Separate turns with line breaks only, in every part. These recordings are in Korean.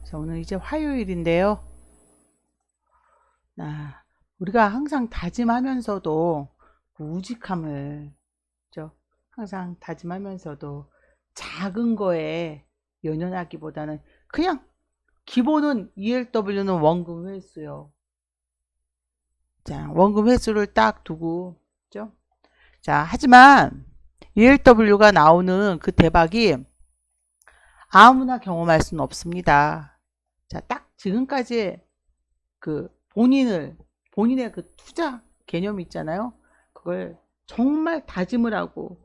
자, 오늘 이제 화요일인데요. 우리가 항상 다짐하면서도 그 우직함을, 그죠? 항상 다짐하면서도 작은 거에 연연하기보다는 그냥 기본은 ELW는 원금 회수요. 자, 원금 회수를 딱 두고, 그죠? 자, 하지만 ELW가 나오는 그 대박이 아무나 경험할 수는 없습니다. 자, 딱 지금까지 그 본인의 그 투자 개념 있잖아요. 그걸 정말 다짐을 하고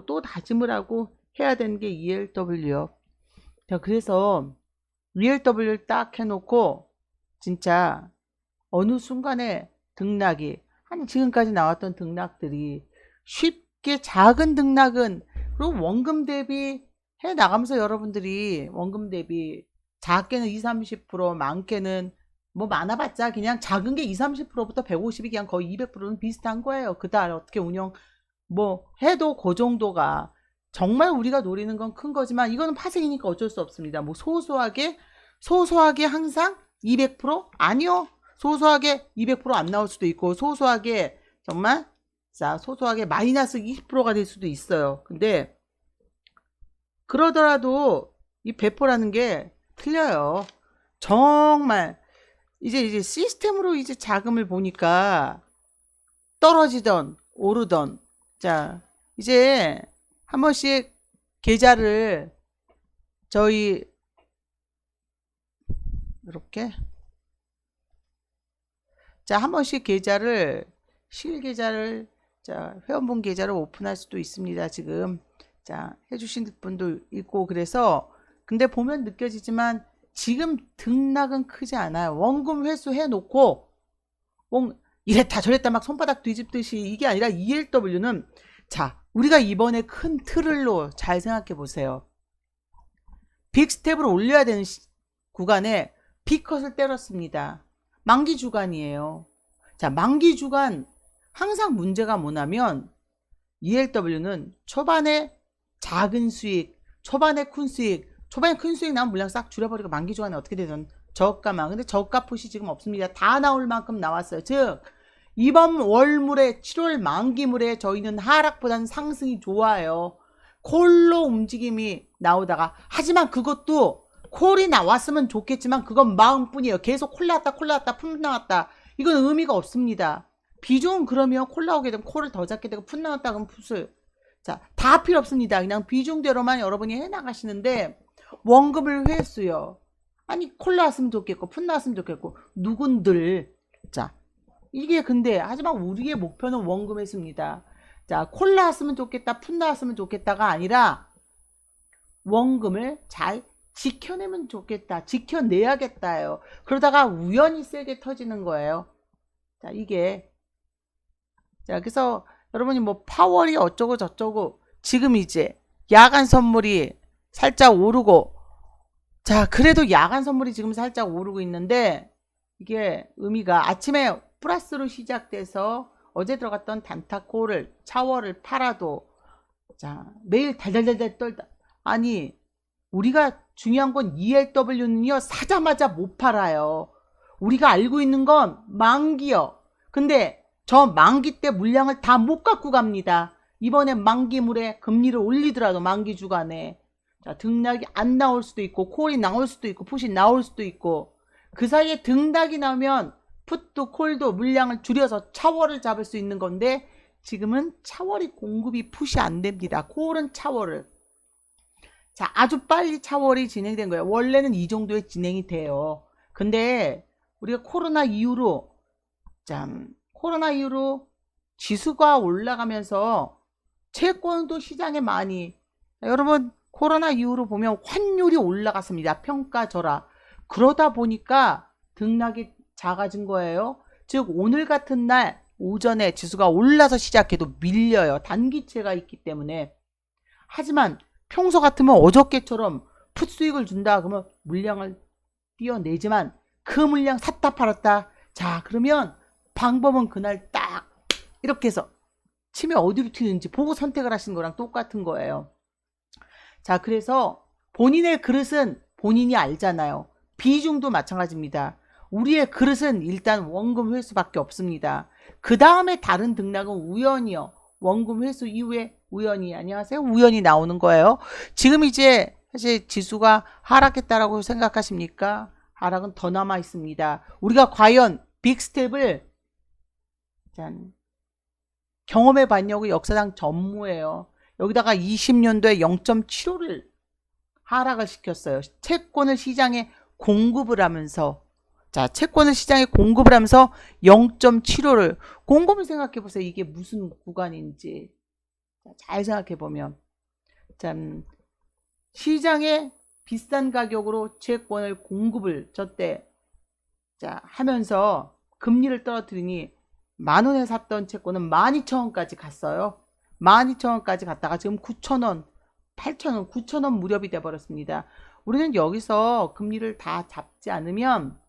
또 다짐을 하고 해야 되는 게 ELW요. 자, 그래서 ELW를 딱 해놓고 진짜 어느 순간에 등락이 아니 지금까지 나왔던 등락들이 쉽게 작은 등락은 그리고 원금 대비 해 나가면서 여러분들이 원금 대비 작게는 20-30% 많게는 뭐 많아봤자 그냥 작은 게 20-30%부터 150이 그냥 거의 200%는 비슷한 거예요. 그달 어떻게 운영 뭐 해도 그 정도가 정말 우리가 노리는 건 큰 거지만 이거는 파생이니까 어쩔 수 없습니다. 뭐 소소하게 항상 200%? 아니요. 소소하게 200%안 나올 수도 있고 소소하게 정말 소소하게 마이너스 20%가 될 수도 있어요. 근데 그러더라도 이 배포라는 게 틀려요. 정말 이제 시스템으로 이제 자금을 보니까 떨어지던 오르던 자 이제 한 번씩 계좌를 저희 이렇게 자 한 번씩 계좌를 실계좌를 자 회원분 계좌를 오픈할 수도 있습니다. 지금 자 해주신 분도 있고 그래서 근데 보면 느껴지지만 지금 등락은 크지 않아요. 원금 회수 해놓고 이랬다 저랬다 막 손바닥 뒤집듯이 이게 아니라 ELW는 자 우리가 이번에 큰 틀을로 잘 생각해 보세요. 빅스텝을 올려야 되는 구간에 빅컷을 때렸습니다. 만기 주간이에요. 자 만기 주간 항상 문제가 뭐냐면 ELW는 초반에 작은 수익 초반에 큰 수익 나면 물량 싹 줄여버리고 만기 주간에 어떻게 되든 저가만 근데 저가 풋이 지금 없습니다. 다 나올 만큼 나왔어요. 즉 이번 월물에 7월 만기물에 저희는 하락보다는 상승이 좋아요. 콜로 움직임이 나오다가 하지만 그것도 콜이 나왔으면 좋겠지만 그건 마음뿐이에요. 계속 콜 나왔다 풋 나왔다 이건 의미가 없습니다. 비중은 그러면 콜 나오게 되면 콜을 더 잡게 되고 풋 나왔다 그러면 풋을 다 필요 없습니다. 그냥 비중대로만 여러분이 해나가시는데 원금을 회수요. 아니 콜 나왔으면 좋겠고 풋 나왔으면 좋겠고 누군들 이게 근데 하지만 우리의 목표는 원금 회수입니다. 자 콜 나왔으면 좋겠다 풋 나왔으면 좋겠다가 아니라 원금을 잘 지켜내면 좋겠다 지켜내야겠다요. 그러다가 우연히 세게 터지는 거예요. 자 이게 그래서 여러분이 뭐 파월이 어쩌고 저쩌고 지금 이제 야간 선물이 살짝 오르고 그래도 야간 선물이 지금 살짝 오르고 있는데 이게 의미가 아침에 플러스로 시작돼서 어제 들어갔던 단타콜을 차월을 팔아도 매일 달달달달 떨다 아니 우리가 중요한 건 ELW는요 사자마자 못 팔아요. 우리가 알고 있는 건 만기요. 근데 저 만기 때 물량을 다 못 갖고 갑니다. 이번에 만기물에 금리를 올리더라도 만기 주간에 등락이 안 나올 수도 있고 콜이 나올 수도 있고 풋이 나올 수도 있고 그 사이에 등락이 나오면 풋도 콜도 물량을 줄여서 차월을 잡을 수 있는 건데 지금은 차월이 공급이 풋이 안 됩니다. 콜은 차월을 아주 빨리 차월이 진행된 거예요. 원래는 이 정도에 진행이 돼요. 근데 우리가 코로나 이후로 지수가 올라가면서 채권도 시장에 많이 여러분 코로나 이후로 보면 환율이 올라갔습니다. 평가절하. 그러다 보니까 등락이 작아진 거예요. 즉 오늘 같은 날 오전에 지수가 올라서 시작해도 밀려요. 단기채가 있기 때문에. 하지만 평소 같으면 어저께처럼 풋 수익을 준다 그러면 물량을 띄어내지만 그 물량 샀다 팔았다 그러면 방법은 그날 딱 이렇게 해서 치면 어디로 튀는지 보고 선택을 하시는 거랑 똑같은 거예요. 그래서 본인의 그릇은 본인이 알잖아요. 비중도 마찬가지입니다. 우리의 그릇은 일단 원금 회수밖에 없습니다. 그 다음에 다른 등락은 우연이요. 원금 회수 이후에 우연히, 안녕하세요, 우연히 나오는 거예요. 지금 이제 사실 지수가 하락했다라고 생각하십니까? 하락은 더 남아 있습니다. 우리가 과연 빅스텝을 경험해 봤냐고. 역사상 전무예요. 여기다가 20년도에 0.75를 하락을 시켰어요. 채권을 시장에 공급을 하면서, 자, 채권을 시장에 공급을 하면서 0.75를 곰곰이 생각해 보세요. 이게 무슨 구간인지 잘 생각해 보면, 참 시장에 비싼 가격으로 채권을 공급을 저때 하면서 금리를 떨어뜨리니 10,000원에 샀던 채권은 12,000원까지 갔어요. 12,000원까지 갔다가 지금 9,000원, 8,000원, 9,000원 무렵이 돼 버렸습니다. 우리는 여기서 금리를 다 잡지 않으면,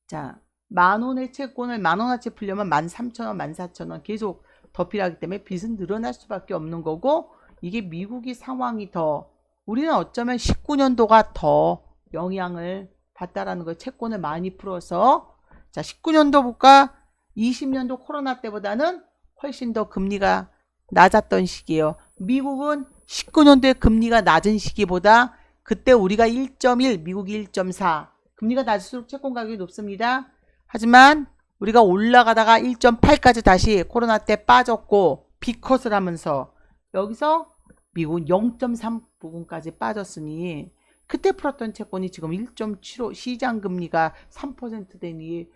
자, 10,000원의 채권을 10,000원어치 풀려면 13,000원, 14,000원 계속 더 필요하기 때문에 빚은 늘어날 수밖에 없는 거고, 이게 미국이 상황이 더, 우리는 어쩌면 19년도가 더 영향을 받다라는 거예요. 채권을 많이 풀어서. 자, 19년도보다 20년도 코로나 때보다는 훨씬 더 금리가 낮았던 시기예요. 미국은 19년도에 금리가 낮은 시기보다 그때 우리가 1.1, 미국이 1.4, 금리가 낮을수록 채권 가격이 높습니다. 하지만 우리가 올라가다가 1.8까지 다시 코로나 때 빠졌고 비컷을 하면서 여기서 미국은 0.3 부분까지 빠졌으니 그때 풀었던 채권이 지금 1.75, 시장 금리가 3% 되니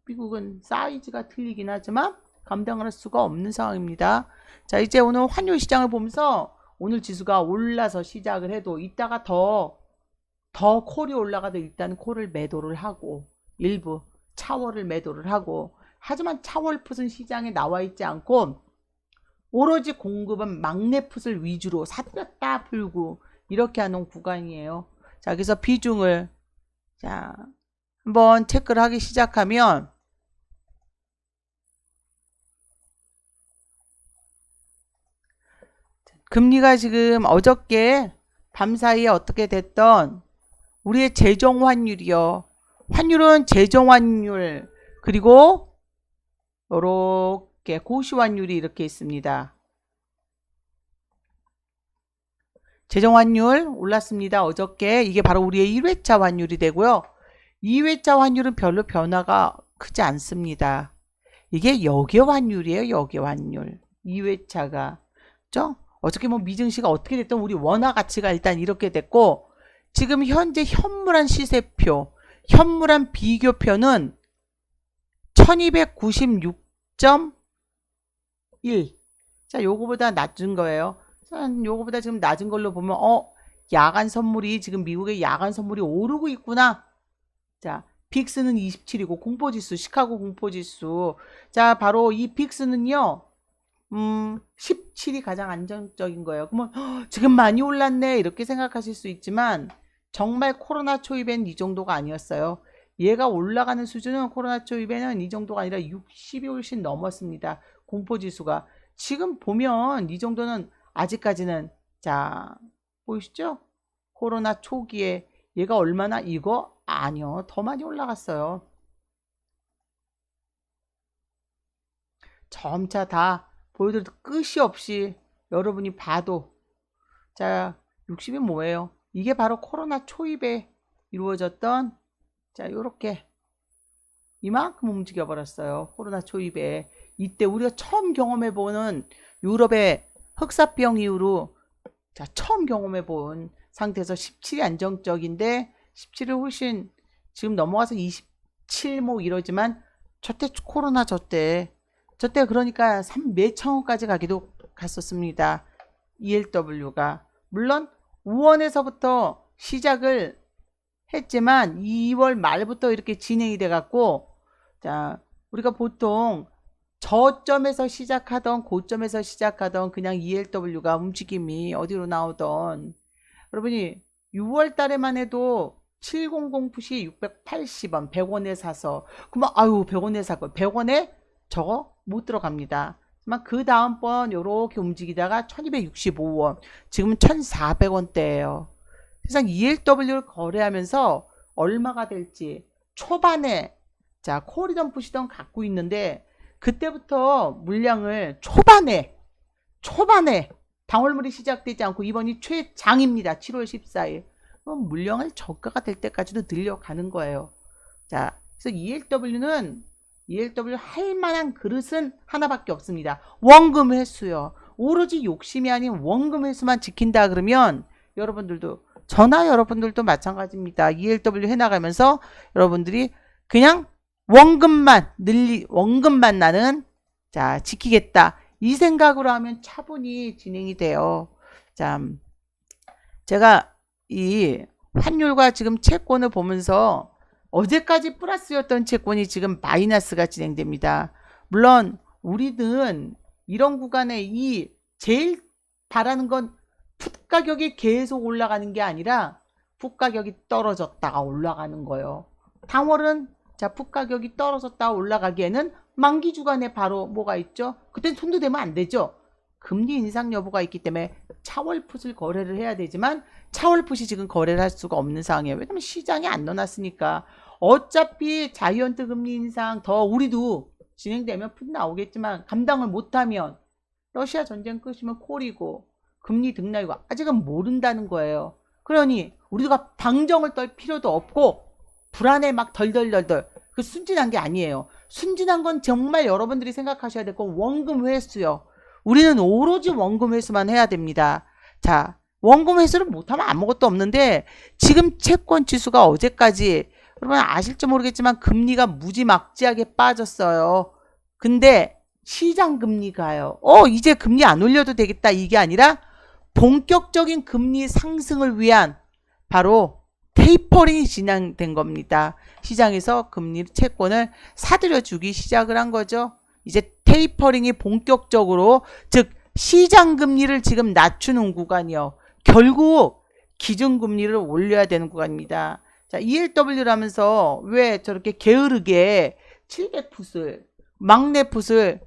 미국은 사이즈가 틀리긴 하지만 감당을 할 수가 없는 상황입니다. 자, 이제 오늘 환율 시장을 보면서 오늘 지수가 올라서 시작을 해도 이따가 더 콜이 올라가도 일단 콜을 매도를 하고 일부 차월을 매도를 하고, 하지만 차월 풋은 시장에 나와 있지 않고 오로지 공급은 막내 풋을 위주로 샀다 풀고 이렇게 하는 구간이에요. 자, 그래서 비중을 한번 체크를 하기 시작하면, 금리가 지금 어저께 밤사이에 어떻게 됐던 우리의 재정 환율이요. 환율은 재정 환율 그리고 이렇게 고시 환율이 이렇게 있습니다. 재정 환율 올랐습니다. 어저께. 이게 바로 우리의 1회차 환율이 되고요. 2회차 환율은 별로 변화가 크지 않습니다. 이게 역의 환율이에요. 역의 환율. 2회차가. 그죠? 어저께 뭐 미증시가 어떻게 됐든 우리 원화 가치가 일단 이렇게 됐고, 지금 현재 현물한 시세표, 현물한 비교표는 1296.1. 자, 요거보다 낮은 거예요. 요거보다 지금 낮은 걸로 보면 야간 선물이, 지금 미국의 야간 선물이 오르고 있구나. 자, 빅스는 27이고 공포지수, 시카고 공포지수. 자, 바로 이 빅스는요. 17이 가장 안정적인 거예요. 그러면 지금 많이 올랐네 이렇게 생각하실 수 있지만 정말 코로나 초입엔 이 정도가 아니었어요. 얘가 올라가는 수준은 코로나 초입에는 이 정도가 아니라 60이 훨씬 넘었습니다. 공포지수가. 지금 보면 이 정도는 아직까지는, 자, 보이시죠? 코로나 초기에 얘가 얼마나, 이거 아니요, 더 많이 올라갔어요. 점차 다 보여드려도 끝이 없이 여러분이 봐도, 자, 60이 뭐예요? 이게 바로 코로나 초입에 이루어졌던, 자, 요렇게 이만큼 움직여 버렸어요. 코로나 초입에. 이때 우리가 처음 경험해보는 유럽의 흑사병 이후로, 자, 처음 경험해본 상태에서 17이 안정적인데 17을 훨씬 지금 넘어가서 27 뭐 이러지만 저때 코로나 저때 그러니까 몇천 원까지 가기도 갔었습니다. ELW가. 물론 우원에서부터 시작을 했지만 2월 말부터 이렇게 진행이 돼 갖고, 자, 우리가 보통 저점에서 시작하던 고점에서 시작하던 그냥 ELW가 움직임이 어디로 나오던, 여러분이 6월 달에만 해도 700 풋이 680원, 100원에 사서, 그러면 아유 100원에 사고 100원에 저거 못 들어갑니다. 하지만 그 다음번 요렇게 움직이다가 1265원, 지금은 1400원대예요. 사실상 ELW를 거래하면서 얼마가 될지 초반에 자 콜이던 푸시던 갖고 있는데 그때부터 물량을 초반에 당월물이 시작되지 않고 이번이 최장입니다. 7월 14일. 그럼 물량을 저가가 될 때까지도 늘려가는 거예요. 자, 그래서 ELW 할 만한 그릇은 하나밖에 없습니다. 원금 회수요. 오로지 욕심이 아닌 원금 회수만 지킨다 그러면 여러분들도 마찬가지입니다. ELW 해나가면서 여러분들이 그냥 원금만 나는 자 지키겠다 이 생각으로 하면 차분히 진행이 돼요. 자, 제가 이 환율과 지금 채권을 보면서 어제까지 플러스였던 채권이 지금 마이너스가 진행됩니다. 물론 우리는 이런 구간에 이 제일 바라는 건 풋 가격이 계속 올라가는 게 아니라 풋 가격이 떨어졌다가 올라가는 거예요. 당월은 자, 풋 가격이 떨어졌다가 올라가기에는 만기 주간에 바로 뭐가 있죠? 그땐 손도 대면 안 되죠. 금리 인상 여부가 있기 때문에 차월 풋을 거래를 해야 되지만 차월 풋이 지금 거래를 할 수가 없는 상황이에요. 왜냐면 시장이 안 넣어놨으니까. 어차피 자이언트 금리 인상 더 우리도 진행되면 풋 나오겠지만 감당을 못하면 러시아 전쟁 끝이면 콜이고 금리 등락이고 아직은 모른다는 거예요. 그러니 우리가 방정을 떨 필요도 없고 불안에 막 덜덜덜덜 그 순진한 게 아니에요. 순진한 건 정말 여러분들이 생각하셔야 될 건 원금 회수요. 우리는 오로지 원금 회수만 해야 됩니다. 자, 원금 회수를 못하면 아무것도 없는데 지금 채권 지수가 어제까지 여러분 아실지 모르겠지만 금리가 무지막지하게 빠졌어요. 근데 시장 금리가요. 이제 금리 안 올려도 되겠다 이게 아니라 본격적인 금리 상승을 위한 바로 테이퍼링이 진행된 겁니다. 시장에서 금리 채권을 사들여 주기 시작을 한 거죠. 이제 테이퍼링이 본격적으로 즉 시장 금리를 지금 낮추는 구간이요. 결국 기준금리를 올려야 되는 구간입니다. 자, ELW라면서 왜 저렇게 게으르게 700풋을 막내 풋을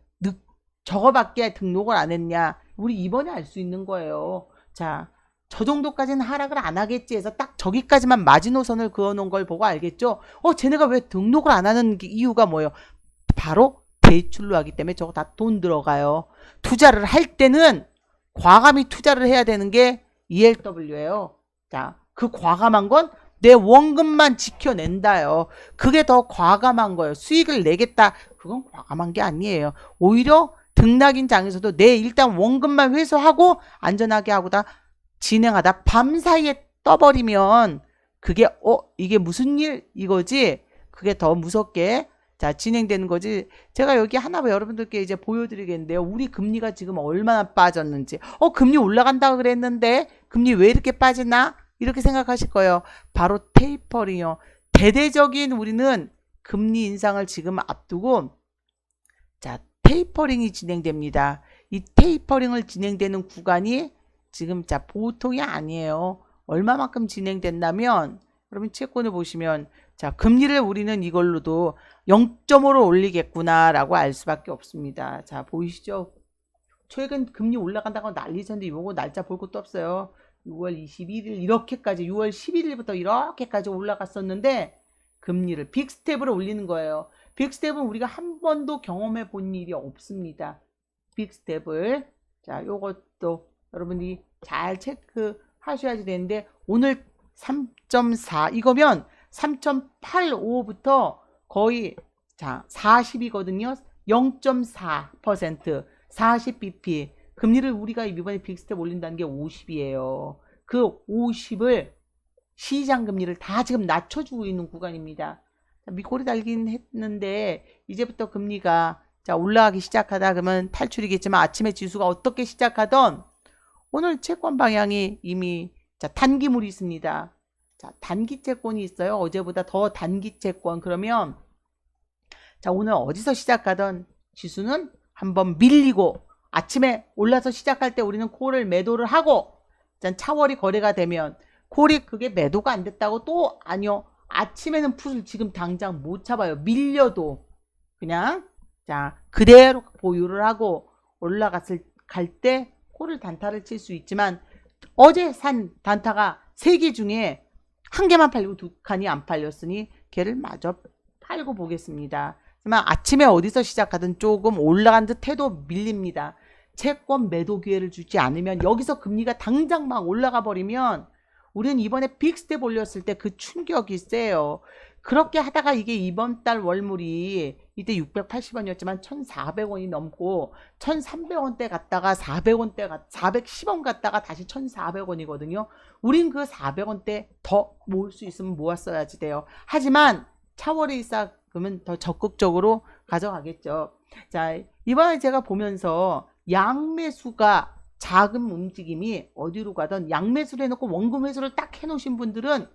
저거밖에 등록을 안 했냐. 우리 이번에 알 수 있는 거예요. 자, 저 정도까지는 하락을 안 하겠지 해서 딱 저기까지만 마지노선을 그어놓은 걸 보고 알겠죠? 쟤네가 왜 등록을 안 하는 이유가 뭐예요? 바로 대출로 하기 때문에 저거 다 돈 들어가요. 투자를 할 때는 과감히 투자를 해야 되는 게 ELW예요. 자, 그 과감한 건 내 원금만 지켜낸다요. 그게 더 과감한 거예요. 수익을 내겠다. 그건 과감한 게 아니에요. 오히려 등락인 장에서도 내 일단 원금만 회수하고 안전하게 하고다 진행하다 밤사이에 떠버리면 그게 이게 무슨 일 이거지? 그게 더 무섭게 자 진행되는 거지. 제가 여기 하나 여러분들께 이제 보여드리겠는데요. 우리 금리가 지금 얼마나 빠졌는지. 금리 올라간다고 그랬는데 금리 왜 이렇게 빠지나? 이렇게 생각하실 거예요. 바로 테이퍼링이요. 대대적인 우리는 금리 인상을 지금 앞두고 자 테이퍼링이 진행됩니다. 이 테이퍼링을 진행되는 구간이 지금 자 보통이 아니에요. 얼마만큼 진행된다면 여러분 채권을 보시면 자 금리를 우리는 이걸로도 0.5로 올리겠구나라고 알 수밖에 없습니다. 자 보이시죠? 최근 금리 올라간다고 난리쳤는데 요거 날짜 볼 것도 없어요. 6월 21일 이렇게까지 6월 11일부터 이렇게까지 올라갔었는데 금리를 빅스텝으로 올리는 거예요. 빅스텝은 우리가 한 번도 경험해 본 일이 없습니다. 빅스텝을 자 요것도 여러분이 잘 체크하셔야 되는데 오늘 3.4 이거면 3.85부터 거의 자 40이거든요. 0.4% 40bp 금리를 우리가 이번에 빅스텝 올린다는 게 50이에요. 그 50을 시장 금리를 다 지금 낮춰주고 있는 구간입니다. 밑꼬리 달긴 했는데 이제부터 금리가 자 올라가기 시작하다 그러면 탈출이겠지만 아침에 지수가 어떻게 시작하던 오늘 채권 방향이 이미 자 단기물이 있습니다. 자 단기 채권이 있어요. 어제보다 더 단기 채권 그러면 자 오늘 어디서 시작하던 지수는 한번 밀리고 아침에 올라서 시작할 때 우리는 콜을 매도를 하고 차월이 거래가 되면 콜이 그게 매도가 안 됐다고 또 아니요. 아침에는 풋을 지금 당장 못 잡아요. 밀려도 그냥 자 그대로 보유를 하고 올라갈 때 콜을 단타를 칠 수 있지만 어제 산 단타가 3개 중에 1개만 팔리고 2칸이 안 팔렸으니 걔를 마저 팔고 보겠습니다. 하지만 아침에 어디서 시작하든 조금 올라간 듯 해도 밀립니다. 채권 매도 기회를 주지 않으면 여기서 금리가 당장 막 올라가 버리면 우리는 이번에 빅스텝 올렸을 때 그 충격이 세요. 그렇게 하다가 이게 이번 달 월물이 이때 680원이었지만 1,400원이 넘고 1,300원대 갔다가 400원대 410원 갔다가 다시 1,400원이거든요. 우린 그 400원대 더 모을 수 있으면 모았어야지 돼요. 하지만 차월의 이사금은 더 적극적으로 가져가겠죠. 자, 이번에 제가 보면서 양매수가 자금 움직임이 어디로 가든 양매수를 해놓고 원금 회수를 딱 해놓으신 분들은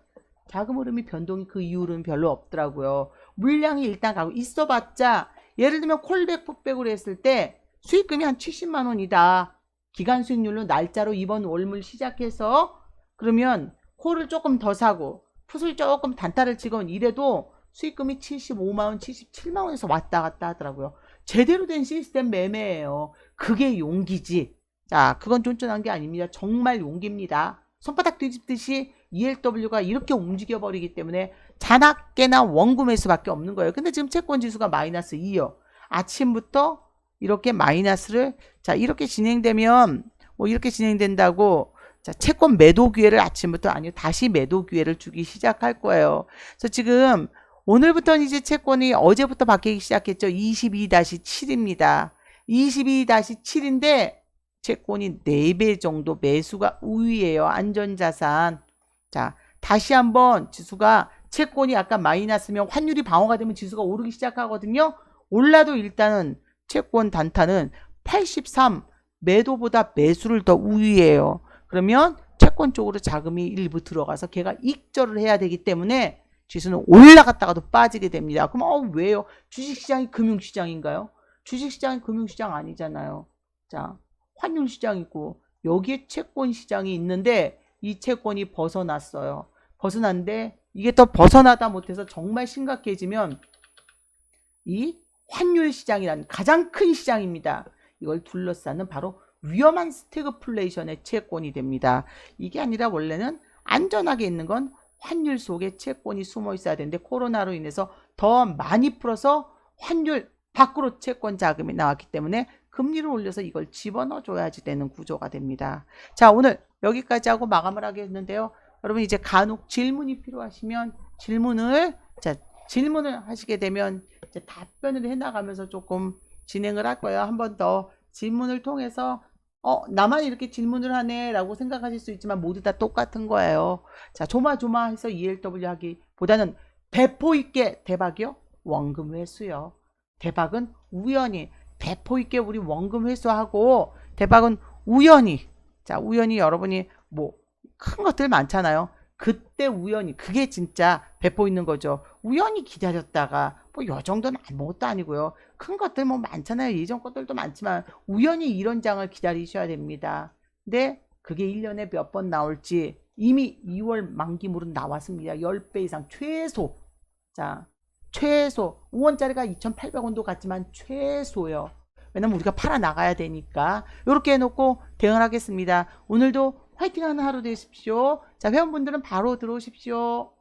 자금 흐름이 변동이 그 이후로는 별로 없더라고요. 물량이 일단 가고 있어봤자 예를 들면 콜백 풋백으로 했을 때 수익금이 한 70만 원이다. 기간 수익률로 날짜로 이번 월물 시작해서 그러면 콜을 조금 더 사고 풋을 조금 단타를 찍으면 이래도 수익금이 75만 원, 77만 원에서 왔다 갔다 하더라고요. 제대로 된 시스템 매매예요. 그게 용기지. 자, 그건 쫀쫀한 게 아닙니다. 정말 용기입니다. 손바닥 뒤집듯이 ELW가 이렇게 움직여버리기 때문에 자나깨나 원금 회수밖에 없는 거예요. 근데 지금 채권 지수가 마이너스 2요. 아침부터 이렇게 마이너스를 자 이렇게 진행되면 뭐 이렇게 진행된다고 자 채권 매도 기회를 아침부터 아니요 다시 매도 기회를 주기 시작할 거예요. 그래서 지금 오늘부터는 이제 채권이 어제부터 바뀌기 시작했죠. 22-7입니다. 22-7인데 채권이 4배 정도 매수가 우위예요. 안전자산. 자, 다시 한번 지수가 채권이 아까 마이너스면 환율이 방어가 되면 지수가 오르기 시작하거든요. 올라도 일단은 채권 단타는 83 매도보다 매수를 더 우위해요. 그러면 채권 쪽으로 자금이 일부 들어가서 걔가 익절을 해야 되기 때문에 지수는 올라갔다가도 빠지게 됩니다. 그럼 왜요? 주식시장이 금융시장인가요? 주식시장이 금융시장 아니잖아요. 자, 환율시장이고 여기에 채권시장이 있는데 이 채권이 벗어났어요. 벗어났는데 이게 또 벗어나다 못해서 정말 심각해지면 이 환율시장이라는 가장 큰 시장입니다. 이걸 둘러싸는 바로 위험한 스태그플레이션의 채권이 됩니다. 이게 아니라 원래는 안전하게 있는 건 환율 속에 채권이 숨어 있어야 되는데 코로나로 인해서 더 많이 풀어서 환율 밖으로 채권 자금이 나왔기 때문에 금리를 올려서 이걸 집어넣어 줘야지 되는 구조가 됩니다. 자, 오늘 여기까지 하고 마감을 하겠는데요. 여러분 이제 간혹 질문이 필요하시면 질문을 하시게 되면 이제 답변을 해나가면서 조금 진행을 할 거예요. 한 번 더 질문을 통해서 나만 이렇게 질문을 하네 라고 생각하실 수 있지만 모두 다 똑같은 거예요. 자, 조마조마해서 ELW 하기보다는 배포 있게 대박이요? 원금 회수요. 대박은 우연히 배포 있게 우리 원금 회수하고 대박은 우연히 자 우연히 여러분이 뭐 큰 것들 많잖아요. 그때 우연히 그게 진짜 배포 있는 거죠. 우연히 기다렸다가 뭐 요 정도는 아무것도 아니고요. 큰 것들 뭐 많잖아요. 예전 것들도 많지만 우연히 이런 장을 기다리셔야 됩니다. 근데 그게 1년에 몇 번 나올지 이미 2월 만기물은 나왔습니다. 10배 이상 최소. 자, 최소 5원짜리가 2,800원도 같지만 최소요. 왜냐면 우리가 팔아 나가야 되니까 이렇게 해놓고 대응을 하겠습니다. 오늘도 화이팅하는 하루 되십시오. 자, 회원분들은 바로 들어오십시오.